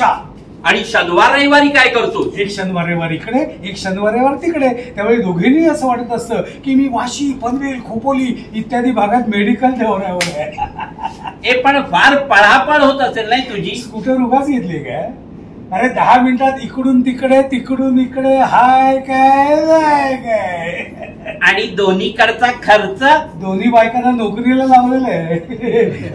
आणि शनिवार रविवारी काय करतो? एक शनिवार रविवार इकडे, एक शनिवार रविवार तिकडे. त्यामुळे दोघींनी असं वाटत असतं की मी वाशी, पनवेल, खोपोली इत्यादी भागात मेडिकल दौऱ्यावर आहे. पण फार पळापळ होत असेल नाही तुझी? स्कूटर उभाच घेतली काय? अरे 10 मिनिटात इकडून तिकडे तिकडून इकडे, हाय काय जाय काय. आणि दोन्हीकडचा खर्च? दोन्ही बायकांना नोकरीला लावलेलं आहे,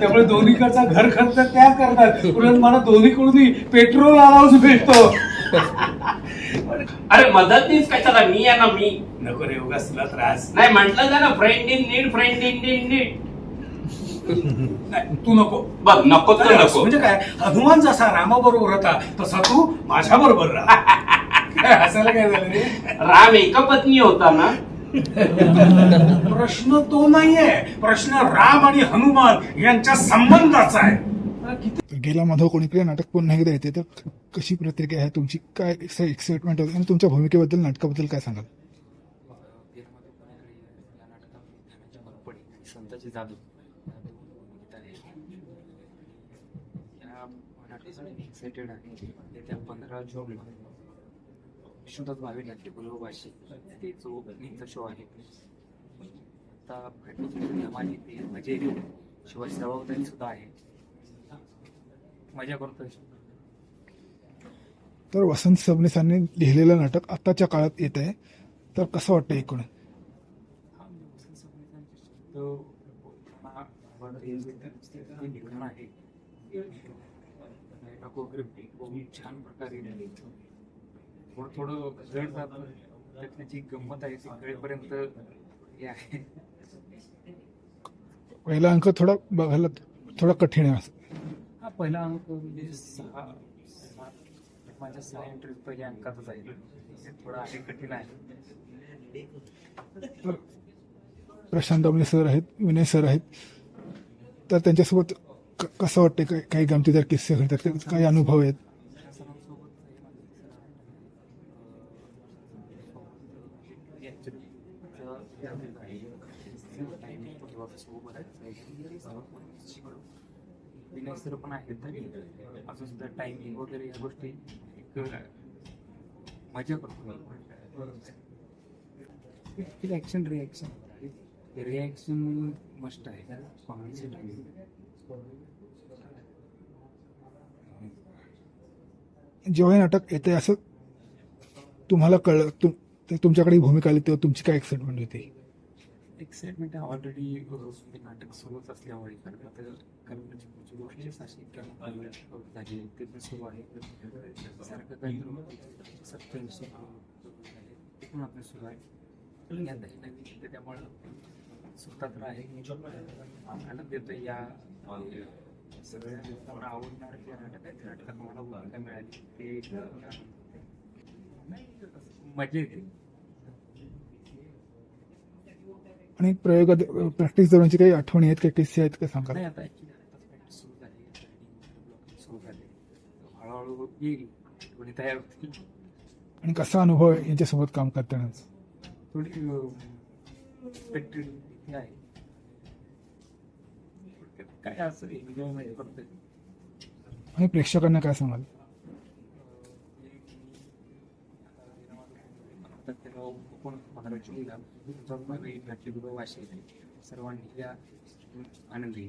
त्यामुळे दोन्हीकडचा घर खर्च त्या करतात. उलट मला दोन्हीकडून पेट्रोल अलाउन्स भेटतो. अरे मदतनीस कशाला? मी आहे ना. मी नको रे उगाच तुला त्रास. नाही म्हटलं ना, friend in need, friend in need. तू नको बघ. नको तर नको. म्हणजे काय, हनुमान जसा रामाबरोबर होता तसा तू माझ्या बरोबर राहा. हसायला काय झालं रे? राम एकपत्नी होता ना. प्रश्न तो नाहीये, प्रश्न राम आणि हनुमान यांच्या संबंधाचा आहे. गेला माधव कोणीकडे नाटक पुन्हा एकदा येते तर कशी प्रतिक्रिया आहे तुमची? काय एक्साइटमेंट होती आणि तुमच्या भूमिकेबद्दल, नाटकाबद्दल काय सांगाल? संताची जादू एक्साइटेड आहे. येत्या 15 जूनला विष्णुदास भावे नाट्यगृह वाशी ते जो ओपनिंगचा शो आहे. आता माझी ते मजा येते. शिवाय जबाबदारी सुद्धा आहे. मजा करतोय. तर वसंत सबनीसांनी लिहिलेलं नाटक आताच्या काळात येत आहे, तर कसं वाटतं एकूण? लिखाण आहे छान प्रकारे थोडं जड जातं. त्याची गंमत आहे, कळेपर्यंत हे आहे. पहिला अंक थोडा बघायला थोडा कठीण आहे. हा पहिला अंक म्हणजे 6 माझ्या 6 एंट्री पहिल्या अंकातच आहे. थोडा आहे, कठीण आहे. तर प्रशांत दामले सर आहेत, विनय सर आहेत, तर त्यांच्यासोबत कसं वाटतं? काही गमतीदार किस्से घडतात, काही अनुभव आहेत? विनय सर पण आहेत, अजून सुद्धा टायमिंग वगैरे या गोष्टी एक मजा करतो. ऍक्शन रिॲक्शन मस्ट आहे. जेव्हा हे नाटक येते असं तुम्हाला कळलं, तुमच्याकडे भूमिका आली तेव्हा तुमची काय एक्साइटमेंट होती? एक्साइटमेंट ऑलरेडी नाटक सुरूच असल्यामुळे करण्याची गोष्ट अशी झाली ते पण सुरू आहे. सारखं काही सत्य पण आपलं सुरू आहे. त्यामुळं स्वतंत्र आहे. आनंद येतो या सगळ्या आवडणार जे नाटक आहे, त्या नाटकात मला भूमिका मिळाली ते मजा येते. आणि प्रयोग प्रॅक्टिस दरम्यानची काही आठवणी आहेत, काही किस्से आहेत का सांगा? नाही, आता प्रॅक्टिस सुरू झाली. हळूहळू येईल, कोणी तयार होतील. आणि कसा अनुभव आहे यांच्यासोबत काम करताना? थोडी एक्सपेक्टेड आहे. काय असं एन्जॉयमेंट करतोय. आणि प्रेक्षकांना काय सांगाल? सर्वांनी या आनंदी